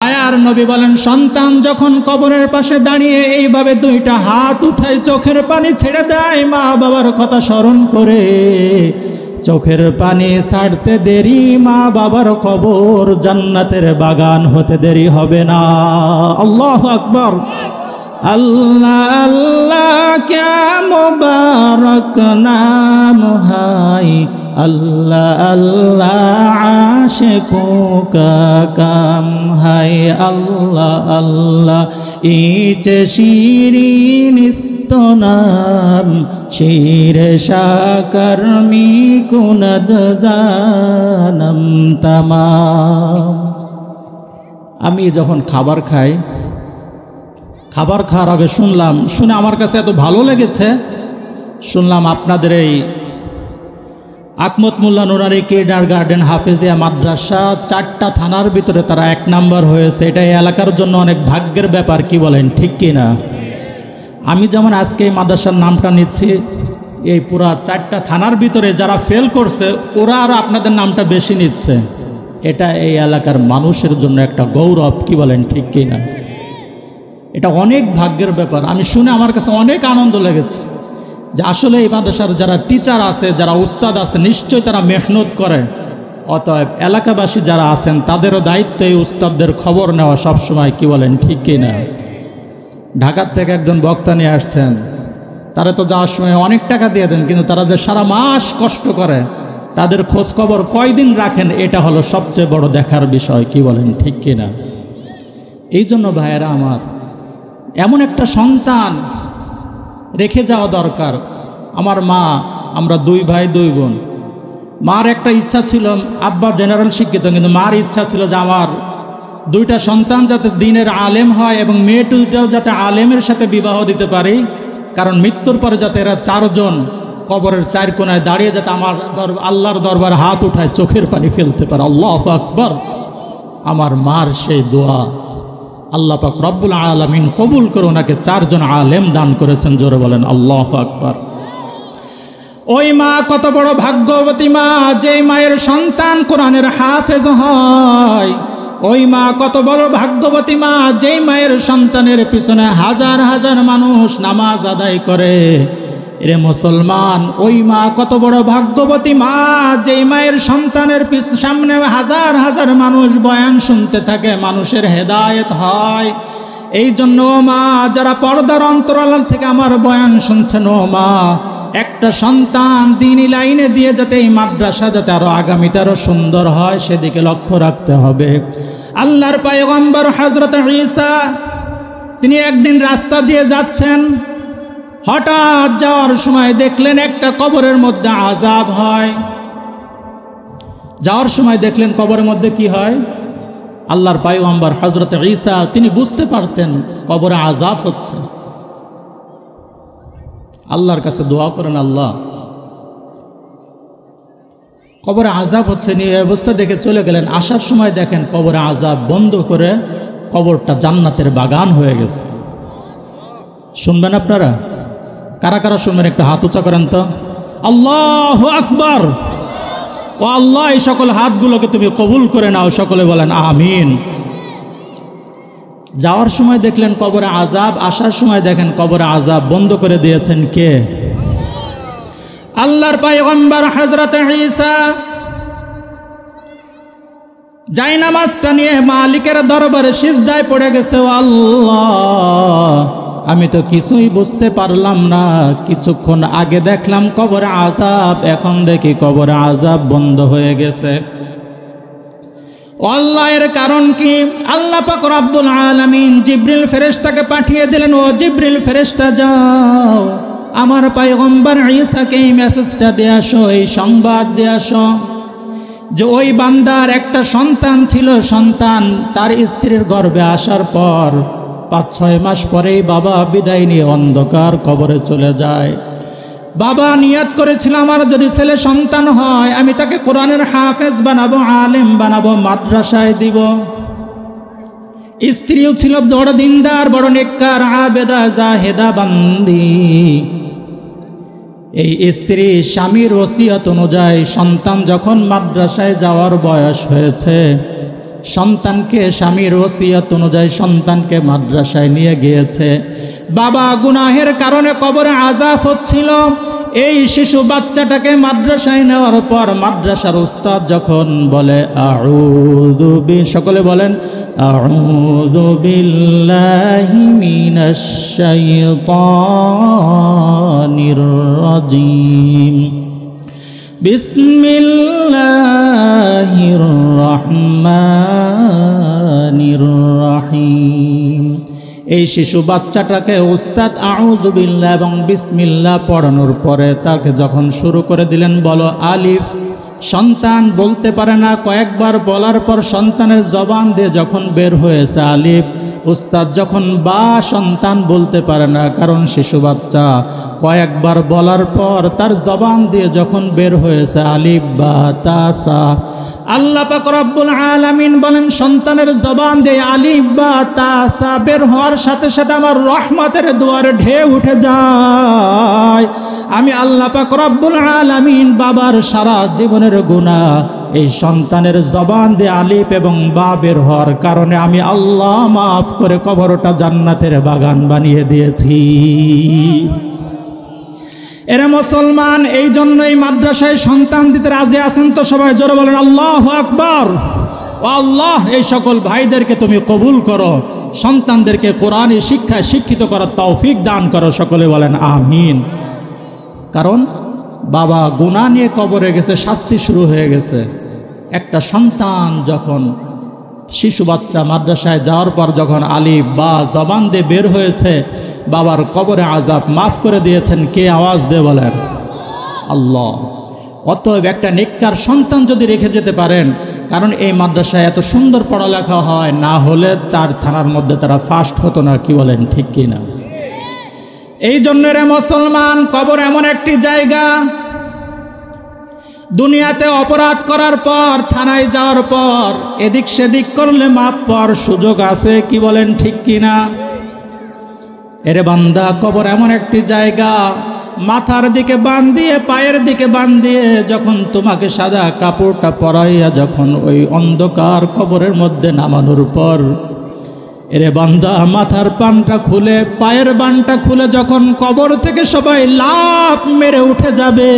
মায়ার নবী বলেন, সন্তান যখন কবরের পাশে দাঁড়িয়ে এইভাবে দুইটা হাত উঠায় চোখের পানি ছেড়ে দেয় মা বাবার কথা স্মরণ করে, চোখের পানি ছাড়তে দেরি মা বাবার কবর জান্নাতের বাগান হতে দেরি হবে না। আল্লাহু আকবার। আল্লাহ আল্লাহ ক্যা মুবারক নাম হাই, আল্লাহ আল্লাহ আশিকোं का काम है, আল্লাহ আল্লাহ ইচ শিরিনিস্ত নাম, শির শাকর মি কুনদ জানম তামাম। আমি যখন খাবার খাই, খাবার খাওয়ার আগে শুনে আমার কাছে এত ভালো লেগেছে, শুনলাম আপনাদের এই আকমত মোল্লা নুরানি কিন্ডারগার্টেন হাফেজিয়া মাদ্রাসা 4টা থানার ভিতরে তারা 1 নাম্বার হয়েছে। এটা এই এলাকার জন্য অনেক ভাগ্যের ব্যাপার, কি বলেন ঠিক কি না? আমি যেমন আজকে এই মাদ্রাসার নামটা নিচ্ছি, এই পুরা 4টা থানার ভিতরে যারা ফেল করছে ওরা আর আপনাদের নামটা বেশি নিচ্ছে। এটা এই এলাকার মানুষের জন্য একটা গৌরব, কি বলেন ঠিক কি না? এটা অনেক ভাগ্যের ব্যাপার। আমি শুনে আমার কাছে অনেক আনন্দ লেগেছে যে আসলে এই মাদ্রাসার যারা টিচার আছে, যারা উস্তাদ আছে, নিশ্চয়ই তারা মেহনত করে। অতএব এলাকাবাসী যারা আছেন তাদেরও দায়িত্ব এই উস্তাদদের খবর নেওয়া সবসময়, কি বলেন ঠিক কি না? ঢাকার থেকে একজন বক্তা নিয়ে আসছেন, তারা তো যাওয়ার সময় অনেক টাকা দিয়ে দেন, কিন্তু তারা যে সারা মাস কষ্ট করে তাদের খোঁজ খবর কয়দিন রাখেন, এটা হলো সবচেয়ে বড় দেখার বিষয়, কি বলেন ঠিক কি না? এই জন্য ভাইয়েরা আমার, এমন একটা সন্তান রেখে যাওয়া দরকার। আমার মা, আমরা 2 ভাই 2 বোন। মার একটা ইচ্ছা ছিল, আব্বা জেনারেল শিক্ষিত, কিন্তু মার ইচ্ছা ছিল যে আমার 2টা সন্তান যাতে দিনের আলেম হয় এবং মেয়ে 2টাও যাতে আলেমের সাথে বিবাহ দিতে পারি, কারণ মৃত্যুর পরে যাতে এরা 4 জন কবরের 4 কোণায় দাঁড়িয়ে যাতে আমার আল্লাহর দরবারে হাত উঠায় চোখের পানি ফেলতে পারে। আল্লাহু আকবার। আমার মার সেই দোয়া আল্লাহ পাক রব্বুল আলামিন কবুল করে ওনাকে 4 জন আলেম দান করেছেন। জোরে বলেন আল্লাহু আকবার। ওই মা কত বড় ভাগ্যবতী মা, যেই মায়ের সন্তান কোরআনের হাফেজ হয়। ওই মা কত বড় ভাগ্যবতী মা, যেই মায়ের সন্তানের পিছনে হাজার হাজার মানুষ নামাজ আদায় করে। এরে মুসলমান, ওই মা কত বড় ভাগ্যবতী মা, যেই মায়ের সন্তানের সামনে হাজার হাজার মানুষ বয়ান শুনতে থাকে, মানুষের হেদায়েত হয়। এই জন্য মা, যারা পর্দার অন্তরাল থেকে আমার বয়ান শুনছেন, ও মা, একটা সন্তান দ্বীনি লাইনে দিয়ে যাতে এই মাদ্রাসা যাতে আরো আগামীতে আরো সুন্দর হয় সেদিকে লক্ষ্য রাখতে হবে। আল্লাহর পয়গম্বর হযরত ঈসা, তিনি একদিন রাস্তা দিয়ে যাচ্ছেন, হঠাৎ যাওয়ার সময় দেখলেন একটা কবরের মধ্যে আযাব হয়। যাওয়ার সময় দেখলেন কবরের মধ্যে কি হয়। আল্লাহর পয়গম্বর হযরত ঈসা তিনি বুঝতে পারতেন কবরে আযাব হচ্ছে। আল্লাহর কাছে দোয়া করেন, আল্লাহ কবরে আযাব হচ্ছে, নিয়ে অবস্থা দেখে চলে গেলেন। আসার সময় দেখেন কবরে আযাব বন্ধ করে কবরটা জান্নাতের বাগান হয়ে গেছে। শুনবেন আপনারা? কারা কারা শুনবেন একটু হাত উঁচা করেন তো। আল্লাহু আকবার। ও আল্লাহ, এই সকল হাতগুলোকে তুমি কবুল করে নাও, সকলে বলেন আমিন। যাওয়ার সময় দেখলেন কবরে আযাব, আসার সময় দেখেন কবরে আযাব বন্ধ করে দিয়েছেন কে? আল্লাহর পয়গম্বর হযরত ঈসা জায়নামাজটা নিয়ে মালিকের দরবারে সিজদায় পড়ে গেছে। ও আল্লাহ, আমি তো কিছুই বুঝতে পারলাম না, কিছুক্ষণ আগে দেখলাম কবরে আযাব, এখন দেখি কবরে আযাব বন্ধ হয়ে গেছে। আল্লাহ, এর কারণ কি? আল্লাহ পাক রব্বুল আলামিন জিবরিল ফেরেশতাকে পাঠিয়ে দিলেন, ও জিবরিল ফেরেশতা যাও আমার পয়গম্বর ঈসাকে এই মেসেজটা দিয়ে আসো, এই সংবাদ দিয়ে আসো যে ওই বান্দার একটা সন্তান ছিল, সন্তান তার স্ত্রীর গর্ভে আসার পর 5-6 মাস পরেই বাবা বিদায় নিয়ে অন্ধকার কবরে চলে যায়। বাবা নিয়ত করেছিল আমার যদি ছেলে সন্তান হয় আমি তাকে কোরআনের হাফেজ বানাবো, আলেম বানাবো, মাদ্রাসায় দিব। স্ত্রীও ছিল বড় দিনদার, বড় নেককার, আবেদা, জাহেদা বান্দি। এই স্ত্রী স্বামীর ওসিয়ত অনুযায়ী সন্তান যখন মাদ্রাসায় যাওয়ার বয়স হয়েছে সন্তানকে স্বামীর ওসিয়ত অনুযায়ী সন্তানকে মাদ্রাসায় নিয়ে গিয়েছে। বাবা গুনাহের কারণে কবরে আযাব হচ্ছিল। এই শিশু বাচ্চাটাকে মাদ্রাসায় নেওয়ার পর মাদ্রাসার উস্তাদ যখন বলে আউযু সকলে বলেন আউযু বিল্লাহি মিনাশ শাইতানির রাজিম, বিসমিল্লাহির রহমানির রহিম। এই শিশু বাচ্চাটাকে উস্তাদ আউযু বিল্লাহ এবং বিসমিল্লাহ পড়ানোর পরে তাকে যখন শুরু করে দিলেন, বলো আলিফ। সন্তান বলতে পারে না, কয়েকবার বলার পর সন্তানের জবান দিয়ে যখন বের হয়েছে আলিফ, উস্তাদ যখন বা, সন্তান বলতে পারে না, কারণ শিশু বাচ্চা কয়েকবার বলার পর তার জবান দিয়ে যখন বের হয়েছে আলিফ বা তা সা, আল্লাহ পাক রব্বুল আলামিন বলেন সন্তানের জবান দিয়ে আলিফ বা তা সা বের হওয়ার সাথে সাথে আমার রহমতের দুয়ারে ঢেউ উঠে যায়। আমি আল্লাহ পাক রব্বুল আলামিন বাবার সারা জীবনের গুনাহ এই সন্তানের জবান দিয়ে আলিফ এবং বা বের হওয়ার কারণে আমি আল্লাহ মাফ করে কবরটা জান্নাতের বাগান বানিয়ে দিয়েছি। এরা মুসলমান, এই জন্যই মাদ্রাসায় সন্তান দিতে রাজি আছেন তো? সবাই জোরে বলেন আল্লাহু আকবার। ও আল্লাহ, এই সকল ভাইদেরকে তুমি কবুল করো, সন্তানদেরকে কোরআনী শিক্ষায় শিক্ষিত করার তৌফিক দান করো। সকলে বলেন আমিন। কারণ বাবা গুনাহ নিয়ে কবরে গেছে, শাস্তি শুরু হয়ে গেছে। একটা সন্তান যখন শিশু বাচ্চা মাদ্রাসায় যাওয়ার পর যখন আলিফ বা জবান দিয়ে বের হয়েছে, বাবার কবরে আযাব মাফ করে দিয়েছেন কে? আওয়াজ দিয়ে বলেন আল্লাহ। অতএব একটা নেককার সন্তান যদি রেখে যেতে পারেন, কারণ এই মাদ্রাসায় এত সুন্দর পড়ালেখা হয়, না হলে 4 থানার মধ্যে তারা ফার্স্ট হতো না। কি বলেন, ঠিক কি না? এই জন্য রে মুসলমান, কবর এমন একটি জায়গা, দুনিয়াতে অপরাধ করার পর থানায় যাওয়ার পর এদিক সেদিক করলে মাপ পাওয়ার সুযোগ আছে। কি বলেন, ঠিক কি না? এরে বান্দা, কবর এমন একটি জায়গা, মাথার দিকে বান দিয়ে পায়ের দিকে বান দিয়ে যখন তোমাকে সাদা কাপড়টা পরাইয়া যখন ওই অন্ধকার কবরের মধ্যে নামানোর পর, এরে বান্দা মাথার পানটা খুলে পায়ের বানটা খুলে যখন কবর থেকে সবাই লাফ মেরে উঠে যাবে,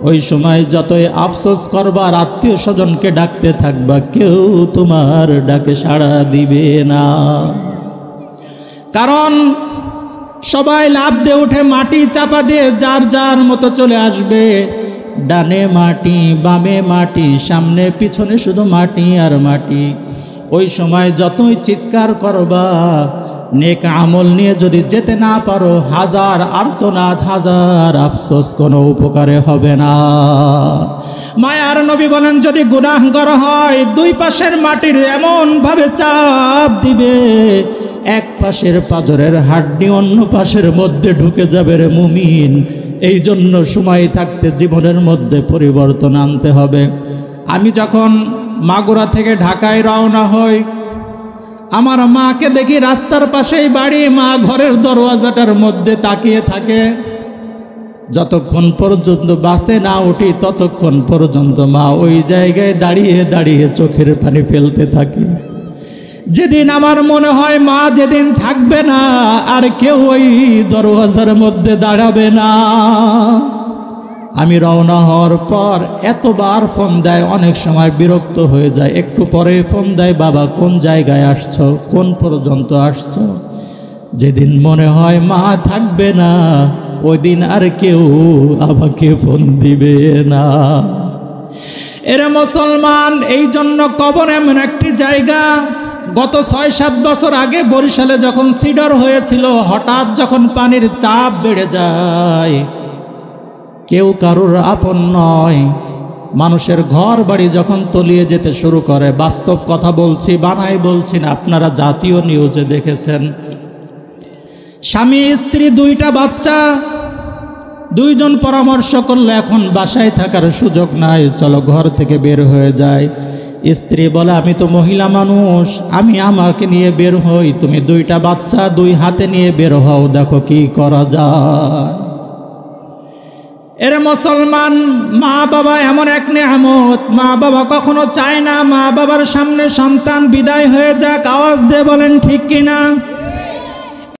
ওই সময় যতই আফসোস করবার আত্মীয় স্বজনকে ডাকতে থাকবা, কেউ তোমার ডাকে সাড়া দিবে না। কারণ সবাই লাফ দিয়ে উঠে মাটি চাপা দিয়ে যার যার মতো চলে আসবে। ডানে মাটি, বামে মাটি, সামনে পিছনে শুধু মাটি আর মাটি। ওই সময় যতই চিৎকার করবা, নেক আমল নিয়ে যদি যেতে না পারো, হাজার আর্তনাদ, হাজার আফসোস, কোনো উপকারে হবে না। মায়ার নবী বলেন, যদি গুনাহগার হয় 2 পাশের মাটির এমন ভাবে চাপ দিবে, এক পাশের পাজরের হাড্ডি অন্য পাশের মধ্যে ঢুকে যাবে রে মুমিন। এই জন্য সময় থাকতে জীবনের মধ্যে পরিবর্তন আনতে হবে। আমি যখন মাগুরা থেকে ঢাকায় রওনা হই, আমার মাকে দেখি রাস্তার পাশেই বাড়ি, মা ঘরের দরওয়াজাটার মধ্যে তাকিয়ে থাকে। যতক্ষণ পর্যন্ত বাসে না উঠি ততক্ষণ পর্যন্ত মা ওই জায়গায় দাঁড়িয়ে দাঁড়িয়ে চোখের পানি ফেলতে থাকে। যেদিন আমার মনে হয় মা যেদিন থাকবে না, আর কেউ ওই দরওয়াজার মধ্যে দাঁড়াবে না, আমি রওনা হওয়ার পর এতবার ফোন দেয়, অনেক সময় বিরক্ত হয়ে যায়। একটু পরে ফোন দেয়, বাবা কোন জায়গায় আসছো, কোন পর্যন্ত আসছো। যেদিন মনে হয় মা থাকবে না, ওই দিন আর কেউ আমাকে ফোন দিবে না। এরা মুসলমান, এই জন্য কবর এমন একটি জায়গা। গত 6-7 বছর আগে বরিশালে যখন সিডর হয়েছিল, হঠাৎ যখন পানির চাপ বেড়ে যায়, কেউ কারোর আপন নয়, মানুষের ঘর বাড়ি যখন তলিয়ে যেতে শুরু করে, বাস্তব কথা বলছি, বানাই বলছি না, আপনারা জাতীয় নিউজে দেখেছেন। স্বামী স্ত্রী 2টা বাচ্চা, 2 জন পরামর্শ করলে এখন বাসায় থাকার সুযোগ নাই, চলো ঘর থেকে বের হয়ে যায়। স্ত্রী বলে, আমি তো মহিলা মানুষ, আমি আমাকে নিয়ে বের হই, তুমি 2টা বাচ্চা 2 হাতে নিয়ে বের হও, দেখো কি করা যায়। এর মুসলমান, মা বাবা এমন এক নেয়ামত, মা বাবা কখনো চায় না মা বাবার সামনে সন্তান বিদায় হয়ে যাক। আওয়াজ দিয়ে বলেন ঠিক কিনা?